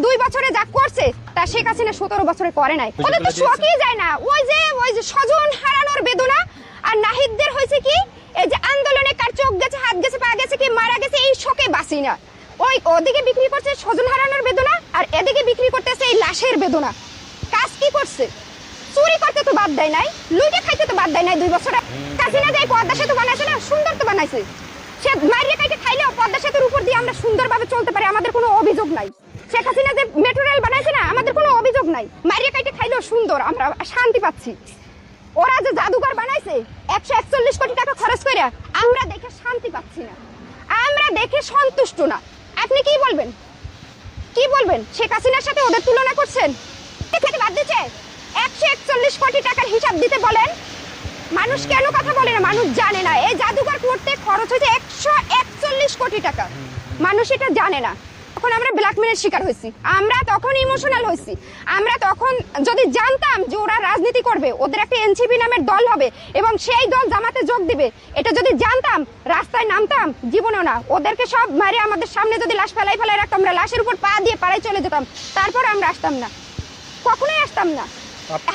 2 বছরে যা করছে তা শেখ হাসিনা 17 বছরে করে নাই। ওদের তো শোকই যায় না। ওই যে স্বজন হারানোর বেদনা। আর নাহিদদের হয়েছে কি, এই যে আন্দোলনে কার চোখ গেছে, হাত গেছে, পা গেছে, কি মারা গেছে, এই শোকে বাসি না। ওদিকে বিক্রি করছে স্বজন হারানোর বেদনা, আর এদিকে বিক্রি করতেছে এই লাশের বেদনা। কাজ কি করছে? চুরি করতে তো বাদ দেয় নাই, লুটে খাইতে তো বাদ দেয় নাই 2 বছরে। হাসিনা যে পদ্মা সেতু বানাইছে না, সুন্দর তো বানাইছে। সে মারিয়ে কাইটে খাইলেও পদ্মা সেতুর উপর দিয়ে আমরা সুন্দরভাবে চলতে পারি, আমাদের কোনো অভিযোগ নাই। শেখ হাসিনা যে মেট্রো রেল বানাইছে না, আমাদের কোনো অভিযোগ নাই। মারিয়ে কাইটে খাইলেও সুন্দর, আমরা শান্তি পাচ্ছি। ওরা যে জাদুঘর বানাইছে 141 কোটি টাকা খরচ করে, আমরা দেখে শান্তি পাচ্ছি না, আমরা দেখে সন্তুষ্ট না। আপনি কি বলবেন? কি বলবেন? শেখ হাসিনার সাথে ওদের তুলনা করছেন? খেতে বাদ দিচ্ছে 141 কোটি টাকার হিসাব দিতে বলেন। মানুষ কেন কথা বলে না? মানুষ জানে না এই জাদুঘর করতে খরচ হয়েছে 141 কোটি টাকা। মানুষ এটা জানে না। তখন আমরা ব্ল্যাকমেলের শিকার হয়েছি, আমরা তখন ইমোশনাল হয়েছি। আমরা তখন যদি জানতাম যে ওরা রাজনীতি করবে, ওদের একটা এনসিপি নামের দল হবে এবং সেই দল জামাতে যোগ দিবে, এটা যদি জানতাম রাস্তায় নামতাম জীবনেও না। ওদেরকে সব মারে আমাদের সামনে যদি লাশ ফেলাই রাখতাম, আমরা লাশের উপর পা দিয়ে পাড়ায় চলে যেতাম, তারপর আমরা আসতাম না, কখনোই আসতাম না।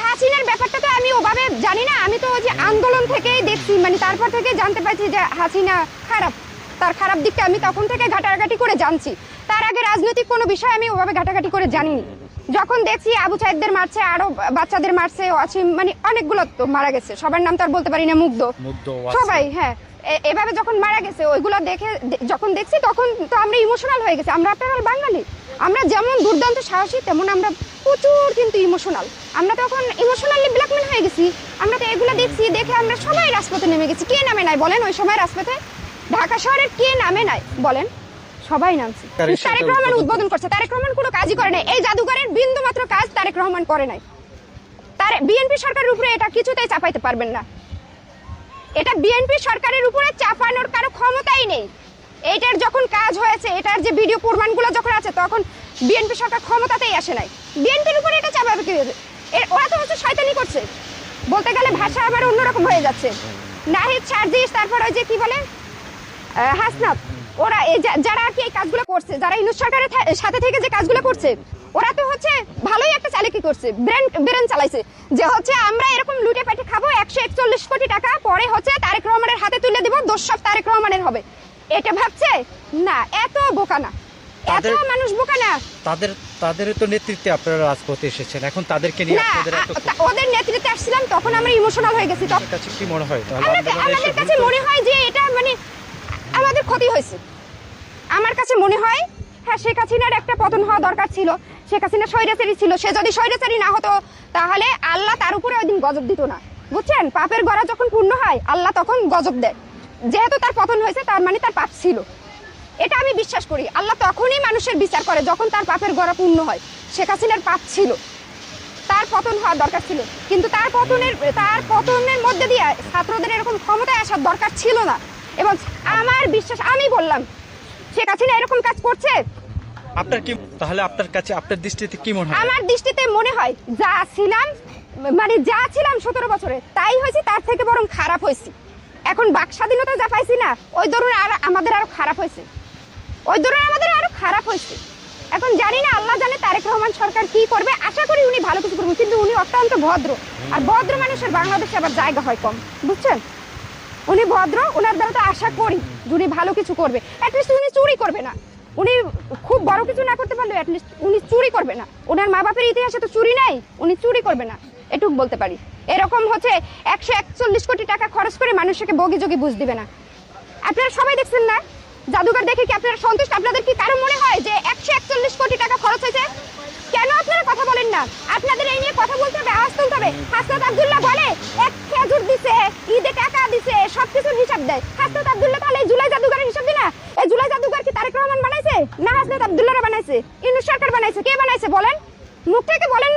হাসিনার ব্যাপারটা তো আমি ওভাবে জানি না, আমি তো ওই যে আন্দোলন থেকেই দেখছি, মানে তারপর থেকে জানতে পারছি যে হাসিনা খারাপ, তার খারাপ দিকটা আমি তখন থেকে ঘাটাঘাটি করে জানছি। তার আগে রাজনৈতিক কোনো বিষয় আমি ওভাবে ঘাটাঘাটি করে জানিনি। যখন দেখছি আবু সাইদদের মারছে, আরো বাচ্চাদের মারছে, অসীম মানে অনেকগুলো তো মারা গেছে, সবার নাম তো আর বলতে পারি না, মুগ্ধ সবাই, হ্যাঁ, এভাবে যখন মারা গেছে ওইগুলো দেখে যখন দেখছি তখন তো আমরা ইমোশনাল হয়ে গেছি। আমরা আপনারা বাঙালি, আমরা যেমন দুর্দান্ত সাহসী তেমন আমরা প্রচুর কিন্তু ইমোশনাল। আমরা তখন ইমোশনালি ব্ল্যাকমেল হয়ে গেছি। আমরা তো এগুলো দেখছি, দেখে আমরা সবাই রাজপথে নেমে গেছি। কে নামে নাই বলেন? ওই সময় রাজপথে ঢাকা শহরের কে নামে নাই বলেন? সবাই নামছে। তারেক রহমান উদ্বোধন করছে, তারেক রহমান কোনো কাজই করে নাই। এই জাদুঘরের বিন্দু মাত্র কাজ তারেক রহমান করে নাই। তার বিএনপি সরকারের উপরে এটা কিছুতেই চাপাইতে পারবেন না। এটা বিএনপি সরকারের উপরে চাপানোর কারো ক্ষমতাই নেই। এইটার যখন কাজ হয়েছে, এটার যে ভিডিও প্রমাণগুলো যখন আছে, তখন বিএনপি সরকার ক্ষমতাতেই আসে নাই। বিএনপির উপরে এটা চাপাবে কি? ওরা তো হচ্ছে শয়তানি করছে, বলতে গেলে ভাষা আবার অন্যরকম হয়ে যাচ্ছে। নাহিদ, সার্জিস, তারপর ওই যে কি বলে হাসনাত, ওরা যারা আর কি এই কাজগুলো করছে, যারা ইউনূস সরকারের সাথে থেকে যে কাজগুলো করছে, ওরা তো হচ্ছে ভালোই একটা চালাকি করছে, ব্রেন চালাইছে যে হচ্ছে আমরা এরকম লুটে পেটে খাবো 141 কোটি টাকা, পরে হচ্ছে তারেক রহমানের হাতে তুলে দিব, দোষ সব তারেক রহমানের হবে। এটা ভাবছে না, এত বোকা না, এত মানুষ বোকা না। তাদের তো নেতৃত্বে আপনারা রাজপথে এসেছেন, এখন তাদেরকে নিয়ে আপনাদের ওদের নেতৃত্বে আসছিলাম, তখন আমরা ইমোশনাল হয়ে গেছি। তখন কাছে কি মনে হয়? আমাদের কাছে মনে হয় যে এটা মানে আমাদের ক্ষতি হয়েছে। আমার কাছে মনে হয় হ্যাঁ, শেখ হাসিনার একটা পতন হওয়া দরকার ছিল। শেখ হাসিনা স্বৈরাচারী ছিল, সে যদি স্বৈরাচারী না হতো তাহলে আল্লাহ তার উপরে ওই দিন গজব দিত না, বুঝছেন? পাপের গড়া যখন পূর্ণ হয় আল্লাহ তখন গজব দেয়। যেহেতু তার পতন হয়েছে তার মানে তার পাপ ছিল, এটা আমি বিশ্বাস করি। আল্লাহ তখনই মানুষের বিচার করে যখন তার পাপের গড়া পূর্ণ হয়। শেখ হাসিনার পাপ ছিল, তার পতন হওয়ার দরকার ছিল, কিন্তু তার পতনের মধ্যে দিয়ে ছাত্রদের এরকম ক্ষমতায় আসার দরকার ছিল না। এবং আমার বিশ্বাস, আমি বললাম শেখ হাসিনা এরকম কাজ করছে। আপনার কি তাহলে আপনার কাছে আপনার দৃষ্টিতে কি মনে হয়? আমার দৃষ্টিতে মনে হয় যা ছিলাম, মানে যা ছিলাম 17 বছরে তাই হয়েছে, তার থেকে বরং খারাপ হয়েছে। এখন বাক স্বাধীনতা যা পাইছি না, ওই ধরুন আর আমাদের আরো খারাপ হয়েছে, ওই ধরুন আমাদের আরো খারাপ হয়েছে। এখন জানি না, আল্লাহ জানে তারেক রহমান সরকার কি করবে। আশা করি উনি ভালো কিছু করবেন, কিন্তু উনি অত্যন্ত ভদ্র, আর ভদ্র মানুষের বাংলাদেশে আবার জায়গা হয় কম, বুঝছেন? উনি ভদ্র, ওনার দ্বারা তো আশা করি উনি ভালো কিছু করবে। অ্যাটলিস্ট উনি চুরি করবে না, উনি খুব বড় কিছু না করতে পারলেও অ্যাটলিস্ট উনি চুরি করবে না। ওনার মা বাপের ইতিহাসে তো চুরি নাই, উনি চুরি করবে না, এটুক বলতে পারি। এরকম হচ্ছে 141 কোটি টাকা খরচ করে মানুষকে বগিযোগী বুঝ দিবে না। আপনারা সবাই দেখছেন না জাদুঘর দেখে, কি আপনারা সন্তুষ্ট? আপনাদের কি কারো মনে হয় যে 141 কোটি টাকা খরচ হয়েছে? কেন আপনারা কথা বলেন না? আপনাদের এই নিয়ে কথা বলতে হবে, আওয়াজ তুলতে হবে। হাসনাত আব্দুল্লাহ বলে এক খেজুর দিছে, ঈদে টাকা দিছে, সবকিছুর হিসাব দেয়। হাসনাত আব্দুল্লাহ তাহলে এই জুলাই জাদুঘরের হিসাব দিনা? এই জুলাই জাদুঘর কি তারেক রহমান বানাইছে না হাসনাত আব্দুল্লাহরা বানাইছে? ইউনূস সরকার বানাইছে? কে বানাইছে বলেন? মুখ থেকে বলেন না।